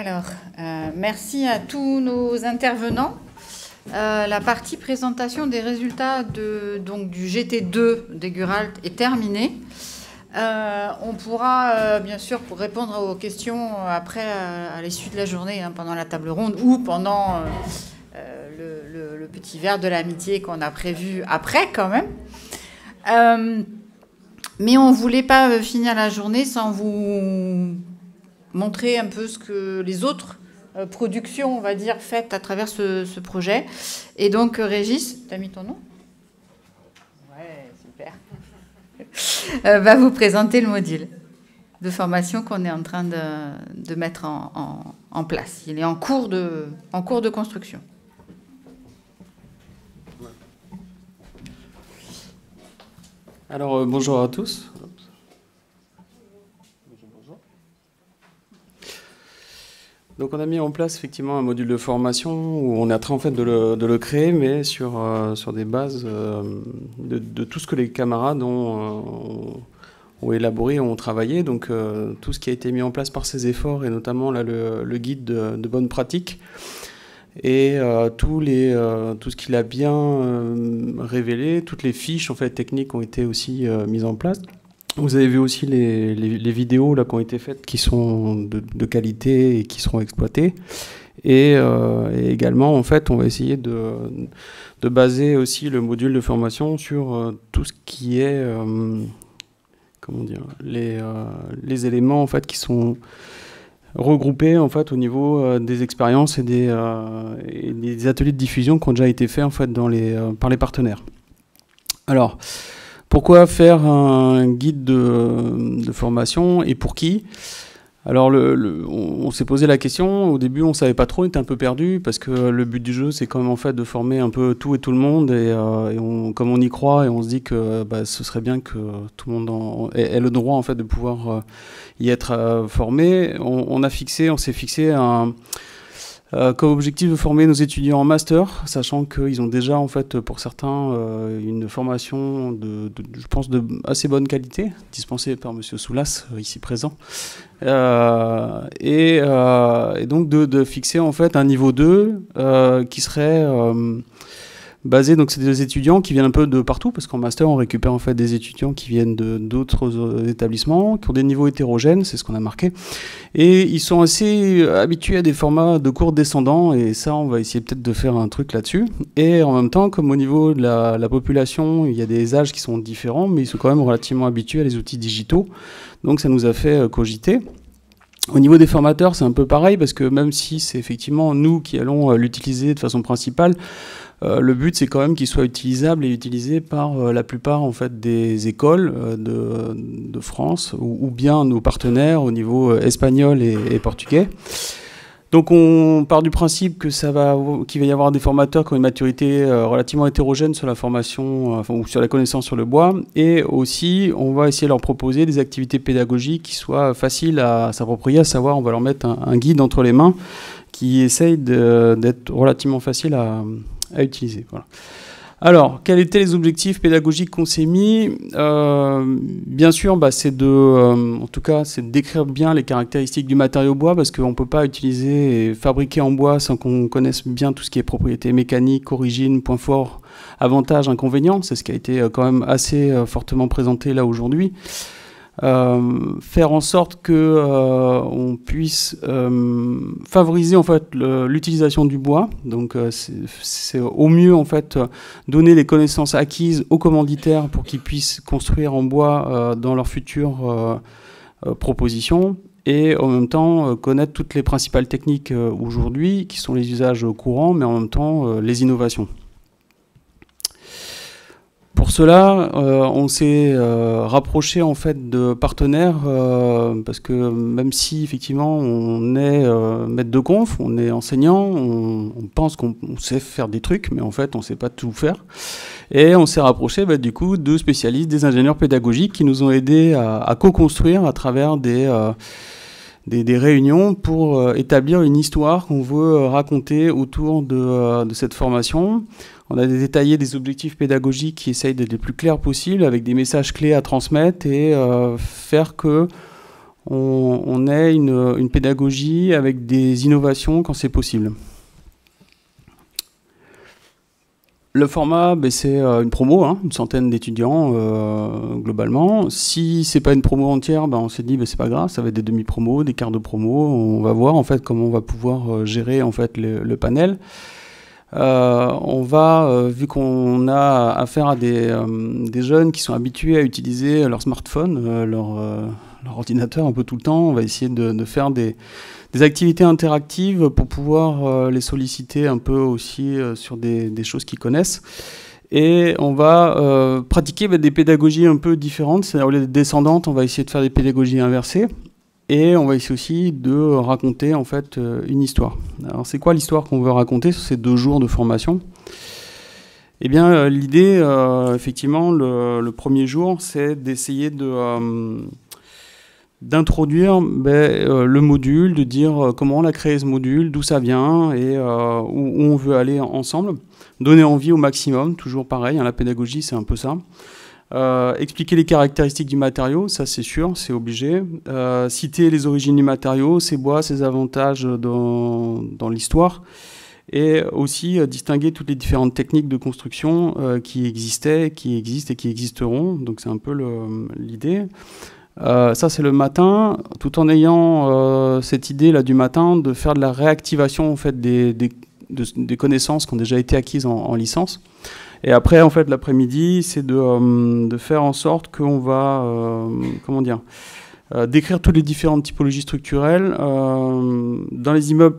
Alors, merci à tous nos intervenants. La partie présentation des résultats donc, du GT2 d'Eguralt est terminée. On pourra, bien sûr, pour répondre aux questions après, à l'issue de la journée, hein, pendant la table ronde ou pendant le petit verre de l'amitié qu'on a prévu après, quand même. Mais on ne voulait pas finir la journée sans vous montrer un peu ce que les autres productions, on va dire, faites à travers ce projet. Et donc, Régis, tu as mis ton nom ? Ouais, super. Va vous présenter le module de formation qu'on est en train de mettre en place. Il est en cours de construction. Alors, bonjour à tous. Donc, on a mis en place effectivement un module de formation où on est en train en fait de le créer, mais sur des bases de tout ce que les camarades ont élaboré, ont travaillé. Donc, tout ce qui a été mis en place par ces efforts, et notamment là, le guide de bonne pratique, et tout ce qu'il a bien révélé, toutes les fiches en fait techniques ont été aussi mises en place. Vous avez vu aussi les vidéos là qui ont été faites, qui sont de qualité et qui seront exploitées. Et également, en fait, on va essayer de baser aussi le module de formation sur tout ce qui est, comment dire, les éléments en fait qui sont regroupés en fait au niveau des expériences et des ateliers de diffusion qui ont déjà été faits en fait par les partenaires. Alors, pourquoi faire un guide de formation et pour qui ? Alors, on s'est posé la question. Au début, on ne savait pas trop, on était un peu perdu parce que le but du jeu, c'est quand même en fait de former un peu tout et tout le monde. Et comme on y croit et on se dit que ce serait bien que tout le monde ait le droit en fait de pouvoir y être formé, on s'est fixé comme objectif de former nos étudiants en master, sachant qu'ils ont déjà, en fait, pour certains, une formation je pense, de assez bonne qualité, dispensée par M. Soulas, ici présent. Et donc de fixer, en fait, un niveau 2 qui serait basé, donc c'est des étudiants qui viennent un peu de partout, parce qu'en master, on récupère en fait des étudiants qui viennent d'autres établissements, qui ont des niveaux hétérogènes, c'est ce qu'on a marqué, et ils sont assez habitués à des formats de cours descendants, et ça, on va essayer peut-être de faire un truc là-dessus. Et en même temps, comme au niveau de la population, il y a des âges qui sont différents, mais ils sont quand même relativement habitués à les outils digitaux, donc ça nous a fait cogiter. Au niveau des formateurs, c'est un peu pareil, parce que même si c'est effectivement nous qui allons l'utiliser de façon principale, le but, c'est quand même qu'il soit utilisable et utilisé par la plupart en fait, des écoles de France ou bien nos partenaires au niveau espagnol et portugais. Donc on part du principe que qu'il va y avoir des formateurs qui ont une maturité relativement hétérogène sur la formation ou sur la connaissance sur le bois, et aussi on va essayer de leur proposer des activités pédagogiques qui soient faciles à s'approprier, à savoir on va leur mettre un guide entre les mains qui essaye d'être relativement facile à utiliser. Voilà. Alors, quels étaient les objectifs pédagogiques qu'on s'est mis ? Bien sûr, c'est en tout cas, c'est de décrire bien les caractéristiques du matériau bois, parce qu'on ne peut pas utiliser et fabriquer en bois sans qu'on connaisse bien tout ce qui est propriété mécanique, origine, points forts, avantages, inconvénients. C'est ce qui a été quand même assez fortement présenté là aujourd'hui. Faire en sorte que on puisse favoriser en fait l'utilisation du bois. Donc c'est au mieux en fait donner les connaissances acquises aux commanditaires pour qu'ils puissent construire en bois dans leurs futures propositions, et en même temps connaître toutes les principales techniques aujourd'hui qui sont les usages courants, mais en même temps les innovations. Pour cela, on s'est rapproché en fait de partenaires parce que même si effectivement on est maître de conf, on est enseignant, on pense qu'on sait faire des trucs, mais en fait on ne sait pas tout faire. Et on s'est rapproché du coup de spécialistes, des ingénieurs pédagogiques qui nous ont aidés à co-construire à travers des réunions pour établir une histoire qu'on veut raconter autour de cette formation. On a détaillé des objectifs pédagogiques qui essayent d'être les plus clairs possibles, avec des messages clés à transmettre et faire que on ait une pédagogie avec des innovations quand c'est possible. Le format, c'est une promo, hein, une centaine d'étudiants globalement. Si c'est pas une promo entière, on s'est dit c'est pas grave, ça va être des demi-promos, des quarts de promo. On va voir en fait comment on va pouvoir gérer en fait le panel. On va, vu qu'on a affaire à des jeunes qui sont habitués à utiliser leur smartphone, leur ordinateur un peu tout le temps, on va essayer de faire des activités interactives pour pouvoir les solliciter un peu aussi sur des choses qu'ils connaissent. Et on va pratiquer des pédagogies un peu différentes. C'est-à-dire, au lieu d'être descendantes, on va essayer de faire des pédagogies inversées. Et on va essayer aussi de raconter en fait une histoire. Alors c'est quoi l'histoire qu'on veut raconter sur ces 2 jours de formation ? Eh bien l'idée, effectivement, le premier jour, c'est d'essayer d'introduire le module, de dire comment on a créé ce module, d'où ça vient et où on veut aller ensemble. Donner envie au maximum, toujours pareil, hein, la pédagogie c'est un peu ça. Expliquer les caractéristiques du matériau, ça c'est sûr, c'est obligé. Citer les origines du matériau, ses bois, ses avantages dans l'histoire. Et aussi distinguer toutes les différentes techniques de construction qui existaient, qui existent et qui existeront. Donc c'est un peu l'idée. Ça c'est le matin, tout en ayant cette idée là du matin de faire de la réactivation en fait des connaissances qui ont déjà été acquises en licence. Et après, en fait, l'après-midi, c'est de faire en sorte qu'on va, décrire toutes les différentes typologies structurelles dans les immeubles,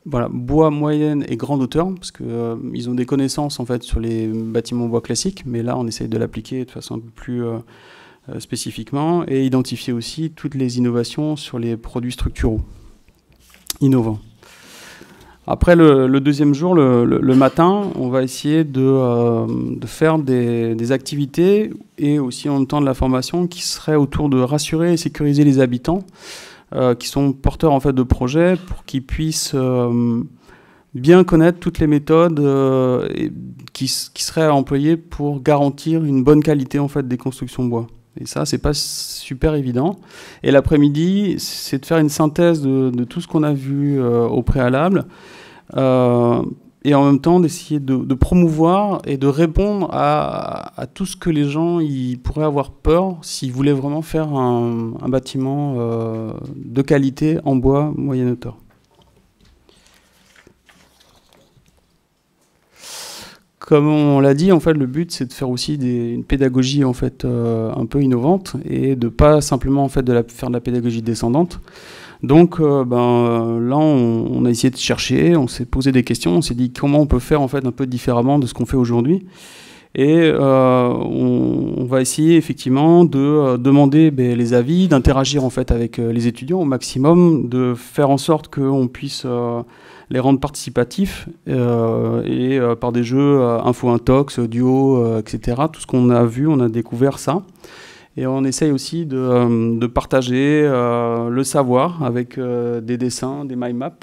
voilà, bois, moyenne et grande hauteur, parce que ils ont des connaissances en fait sur les bâtiments bois classiques, mais là, on essaye de l'appliquer de façon un peu plus spécifiquement et identifier aussi toutes les innovations sur les produits structuraux innovants. Après le deuxième jour, le matin, on va essayer de faire des activités et aussi en même temps de la formation qui serait autour de rassurer et sécuriser les habitants qui sont porteurs en fait de projets pour qu'ils puissent bien connaître toutes les méthodes qui seraient employées pour garantir une bonne qualité en fait des constructions bois. Et ça, c'est pas super évident. Et l'après-midi, c'est de faire une synthèse de tout ce qu'on a vu au préalable et en même temps d'essayer de promouvoir et de répondre à tout ce que les gens ils pourraient avoir peur s'ils voulaient vraiment faire un bâtiment de qualité en bois moyenne hauteur. Comme on l'a dit, en fait, le but c'est de faire aussi une pédagogie en fait un peu innovante et de pas simplement en fait faire de la pédagogie descendante. Donc là, on a essayé de chercher, on s'est posé des questions, on s'est dit comment on peut faire en fait un peu différemment de ce qu'on fait aujourd'hui. Et on va essayer effectivement de demander les avis, d'interagir en fait avec les étudiants au maximum, de faire en sorte qu'on puisse les rendre participatifs et par des jeux info intox, duo, etc. Tout ce qu'on a vu, on a découvert ça. Et on essaye aussi de partager le savoir avec des dessins, des mind maps,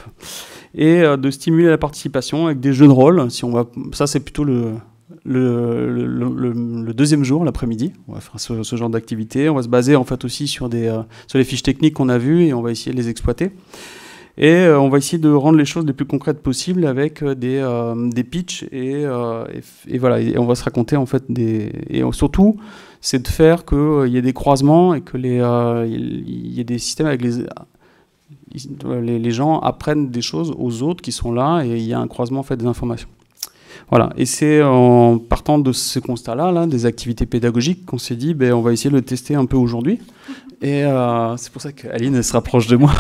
et de stimuler la participation avec des jeux de rôle. Ça, c'est plutôt le deuxième jour, l'après-midi. On va faire ce genre d'activité. On va se baser en fait aussi sur les fiches techniques qu'on a vues et on va essayer de les exploiter. Et on va essayer de rendre les choses les plus concrètes possibles avec des pitchs et voilà. Et on va se raconter en fait et surtout c'est de faire qu'il y ait des croisements et que il y ait des systèmes avec les gens apprennent des choses aux autres qui sont là et il y a un croisement en fait des informations. Voilà, et c'est en partant de ce constat-là, des activités pédagogiques, qu'on s'est dit, on va essayer de le tester un peu aujourd'hui. Et c'est pour ça qu'Aline se rapproche de moi.